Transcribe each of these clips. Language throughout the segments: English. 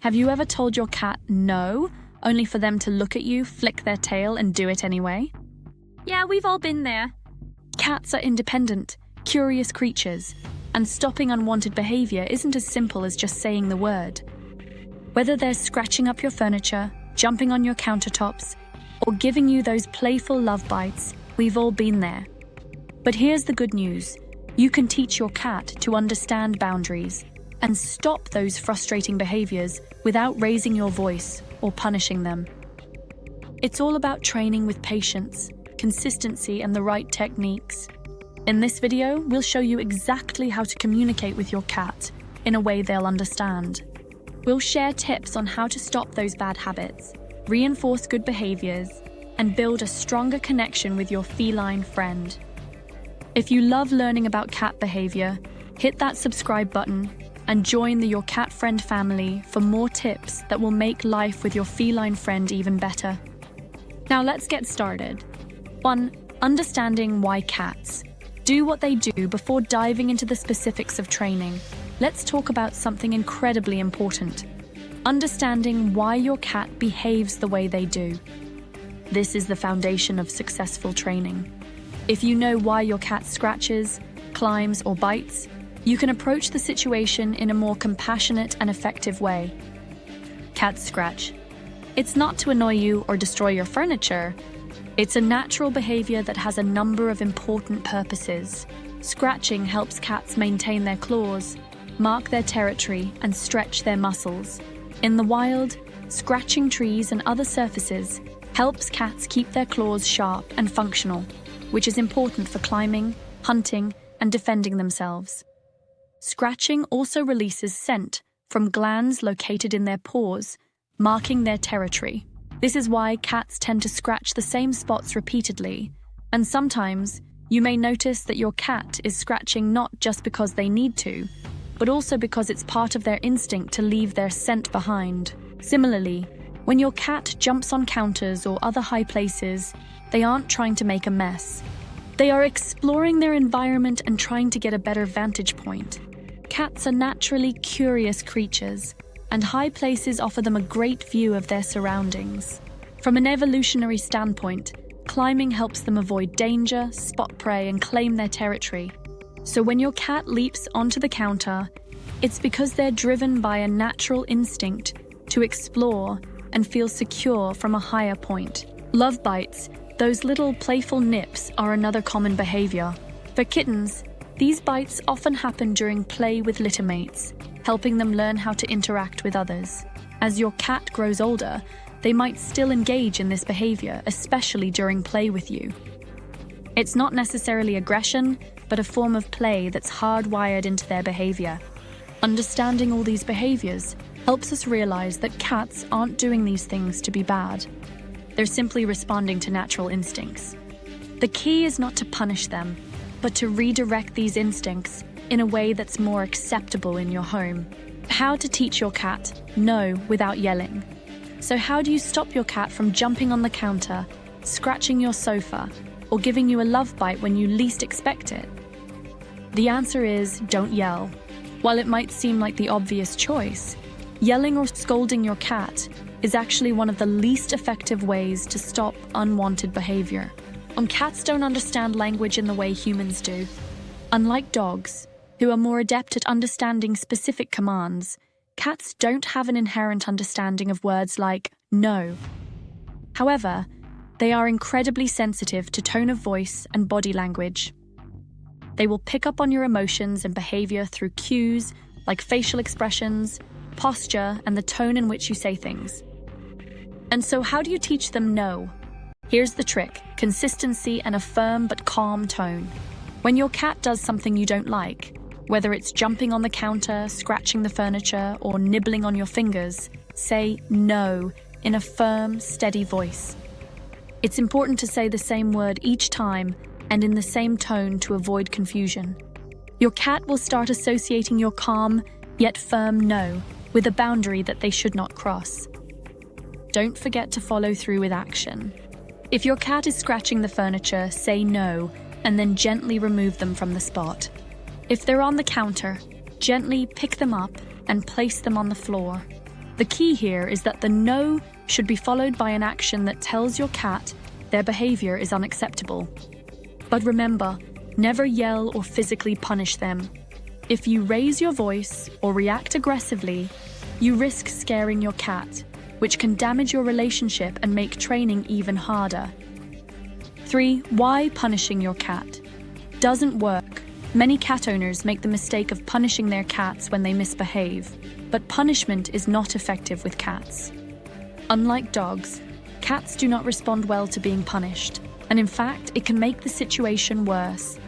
Have you ever told your cat no, only for them to look at you, flick their tail, and do it anyway? Yeah, we've all been there. Cats are independent, curious creatures, and stopping unwanted behavior isn't as simple as just saying the word. Whether they're scratching up your furniture, jumping on your countertops, or giving you those playful love bites, we've all been there. But here's the good news. You can teach your cat to understand boundaries and stop those frustrating behaviors without raising your voice or punishing them. It's all about training with patience, consistency, and the right techniques. In this video, we'll show you exactly how to communicate with your cat in a way they'll understand. We'll share tips on how to stop those bad habits, reinforce good behaviors, and build a stronger connection with your feline friend. If you love learning about cat behavior, hit that subscribe button and join the Your Cat Friend family for more tips that will make life with your feline friend even better. Now let's get started. 1. Understanding why cats do what they do. Before diving into the specifics of training, let's talk about something incredibly important: understanding why your cat behaves the way they do. This is the foundation of successful training. If you know why your cat scratches, climbs, or bites, you can approach the situation in a more compassionate and effective way. Cats scratch. It's not to annoy you or destroy your furniture. It's a natural behavior that has a number of important purposes. Scratching helps cats maintain their claws, mark their territory, and stretch their muscles. In the wild, scratching trees and other surfaces helps cats keep their claws sharp and functional, which is important for climbing, hunting, and defending themselves. Scratching also releases scent from glands located in their paws, marking their territory. This is why cats tend to scratch the same spots repeatedly, and sometimes you may notice that your cat is scratching not just because they need to, but also because it's part of their instinct to leave their scent behind. Similarly, when your cat jumps on counters or other high places, they aren't trying to make a mess. They are exploring their environment and trying to get a better vantage point. Cats are naturally curious creatures, and high places offer them a great view of their surroundings. From an evolutionary standpoint, climbing helps them avoid danger, spot prey, and claim their territory. So when your cat leaps onto the counter, it's because they're driven by a natural instinct to explore and feel secure from a higher point. Love bites, those little playful nips, are another common behavior. For kittens, these bites often happen during play with littermates, helping them learn how to interact with others. As your cat grows older, they might still engage in this behavior, especially during play with you. It's not necessarily aggression, but a form of play that's hardwired into their behavior. Understanding all these behaviors helps us realize that cats aren't doing these things to be bad. They're simply responding to natural instincts. The key is not to punish them, but to redirect these instincts in a way that's more acceptable in your home. How to teach your cat no without yelling. So how do you stop your cat from jumping on the counter, scratching your sofa, or giving you a love bite when you least expect it? The answer is don't yell. While it might seem like the obvious choice, yelling or scolding your cat is actually one of the least effective ways to stop unwanted behavior. Cats don't understand language in the way humans do. Unlike dogs, who are more adept at understanding specific commands, cats don't have an inherent understanding of words like no. However, they are incredibly sensitive to tone of voice and body language. They will pick up on your emotions and behavior through cues like facial expressions, posture, and the tone in which you say things. And so how do you teach them no? Here's the trick: consistency and a firm but calm tone. When your cat does something you don't like, whether it's jumping on the counter, scratching the furniture, or nibbling on your fingers, say no in a firm, steady voice. It's important to say the same word each time and in the same tone to avoid confusion. Your cat will start associating your calm, yet firm no with a boundary that they should not cross. Don't forget to follow through with action. If your cat is scratching the furniture, say no, and then gently remove them from the spot. If they're on the counter, gently pick them up and place them on the floor. The key here is that the no should be followed by an action that tells your cat their behavior is unacceptable. But remember, never yell or physically punish them. If you raise your voice or react aggressively, you risk scaring your cat, which can damage your relationship and make training even harder. 3. Why punishing your cat doesn't work. Many cat owners make the mistake of punishing their cats when they misbehave, but punishment is not effective with cats. Unlike dogs, cats do not respond well to being punished, and in fact, it can make the situation worse.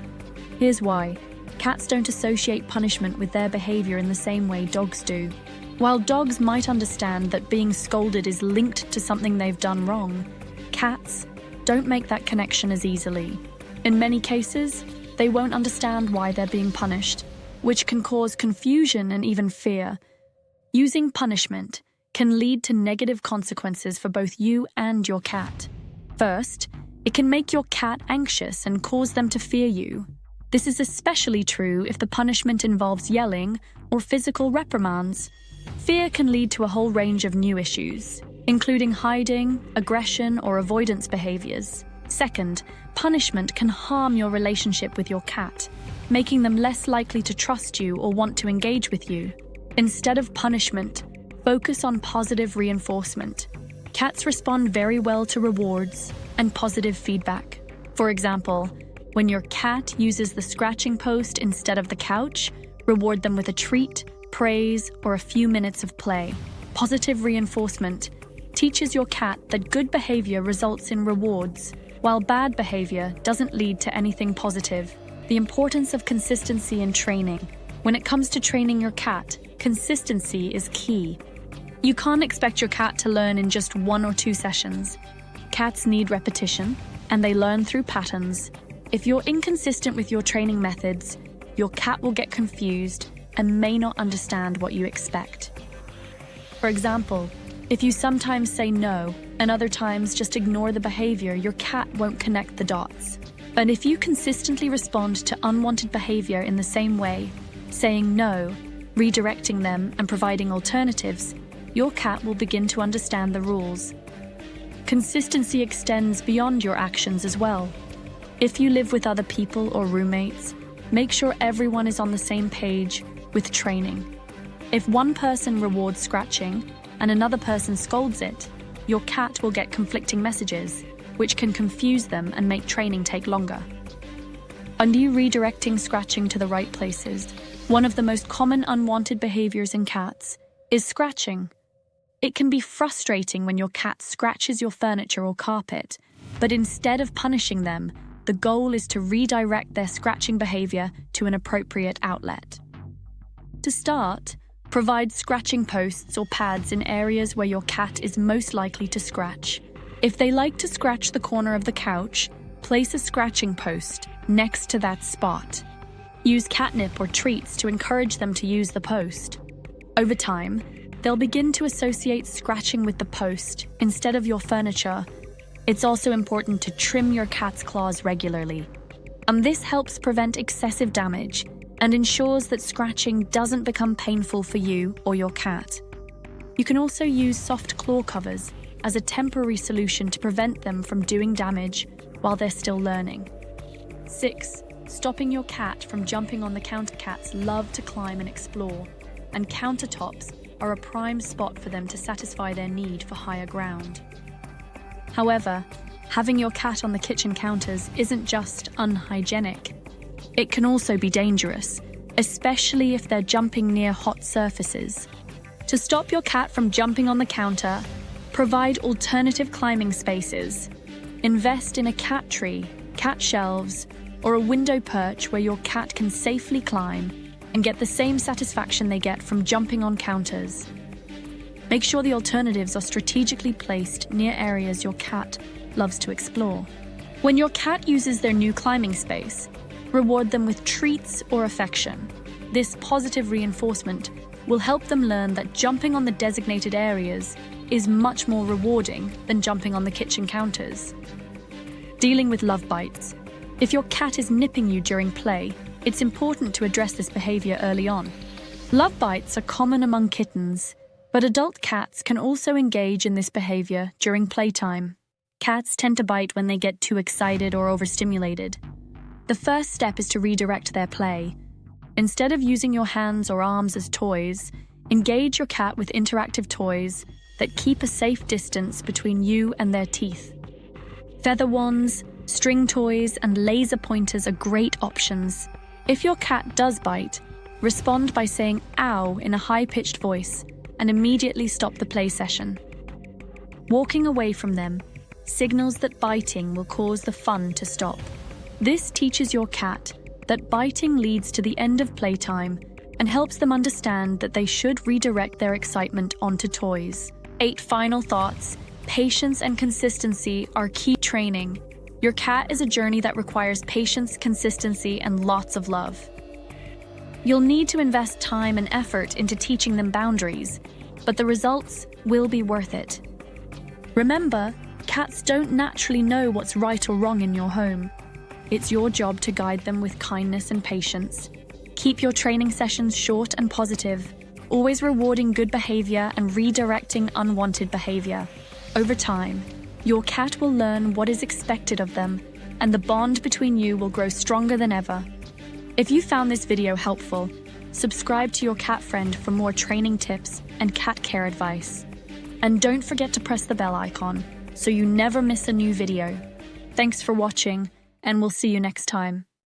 Here's why. Cats don't associate punishment with their behavior in the same way dogs do. While dogs might understand that being scolded is linked to something they've done wrong, cats don't make that connection as easily. In many cases, they won't understand why they're being punished, which can cause confusion and even fear. Using punishment can lead to negative consequences for both you and your cat. First, it can make your cat anxious and cause them to fear you. This is especially true if the punishment involves yelling or physical reprimands. Fear can lead to a whole range of new issues, including hiding, aggression, or avoidance behaviors. Second, punishment can harm your relationship with your cat, making them less likely to trust you or want to engage with you. Instead of punishment, focus on positive reinforcement. Cats respond very well to rewards and positive feedback. For example, when your cat uses the scratching post instead of the couch, reward them with a treat, praise, or a few minutes of play. Positive reinforcement teaches your cat that good behavior results in rewards, while bad behavior doesn't lead to anything positive. The importance of consistency in training. When it comes to training your cat, consistency is key. You can't expect your cat to learn in just 1 or 2 sessions. Cats need repetition, and they learn through patterns. If you're inconsistent with your training methods, your cat will get confused and may not understand what you expect. For example, if you sometimes say no and other times just ignore the behavior, your cat won't connect the dots. But if you consistently respond to unwanted behavior in the same way, saying no, redirecting them, and providing alternatives, your cat will begin to understand the rules. Consistency extends beyond your actions as well. If you live with other people or roommates, make sure everyone is on the same page with training. If one person rewards scratching and another person scolds it, your cat will get conflicting messages, which can confuse them and make training take longer. Are you redirecting scratching to the right places? One of the most common unwanted behaviors in cats is scratching. It can be frustrating when your cat scratches your furniture or carpet, but instead of punishing them, the goal is to redirect their scratching behavior to an appropriate outlet. To start, provide scratching posts or pads in areas where your cat is most likely to scratch. If they like to scratch the corner of the couch, place a scratching post next to that spot. Use catnip or treats to encourage them to use the post. Over time, they'll begin to associate scratching with the post instead of your furniture. It's also important to trim your cat's claws regularly. This helps prevent excessive damage and ensures that scratching doesn't become painful for you or your cat. You can also use soft claw covers as a temporary solution to prevent them from doing damage while they're still learning. 6. Stopping your cat from jumping on the counter. Cats love to climb and explore, and countertops are a prime spot for them to satisfy their need for higher ground. However, having your cat on the kitchen counters isn't just unhygienic. It can also be dangerous, especially if they're jumping near hot surfaces. To stop your cat from jumping on the counter, provide alternative climbing spaces. Invest in a cat tree, cat shelves, or a window perch where your cat can safely climb and get the same satisfaction they get from jumping on counters. Make sure the alternatives are strategically placed near areas your cat loves to explore. When your cat uses their new climbing space, reward them with treats or affection. This positive reinforcement will help them learn that jumping on the designated areas is much more rewarding than jumping on the kitchen counters. Dealing with love bites. If your cat is nipping you during play, it's important to address this behavior early on. Love bites are common among kittens, But adult cats can also engage in this behavior during playtime. Cats tend to bite when they get too excited or overstimulated. The first step is to redirect their play. Instead of using your hands or arms as toys, engage your cat with interactive toys that keep a safe distance between you and their teeth. Feather wands, string toys, and laser pointers are great options. If your cat does bite, respond by saying "ow" in a high-pitched voice and immediately stop the play session. Walking away from them signals that biting will cause the fun to stop. This teaches your cat that biting leads to the end of playtime and helps them understand that they should redirect their excitement onto toys. 8 final thoughts. Patience and consistency are key training. Your cat is a journey that requires patience, consistency, and lots of love. You'll need to invest time and effort into teaching them boundaries, but the results will be worth it. Remember, cats don't naturally know what's right or wrong in your home. It's your job to guide them with kindness and patience. Keep your training sessions short and positive, always rewarding good behavior and redirecting unwanted behavior. Over time, your cat will learn what is expected of them, and the bond between you will grow stronger than ever. If you found this video helpful, subscribe to your cat friend for more training tips and cat care advice. And don't forget to press the bell icon so you never miss a new video. Thanks for watching, and we'll see you next time.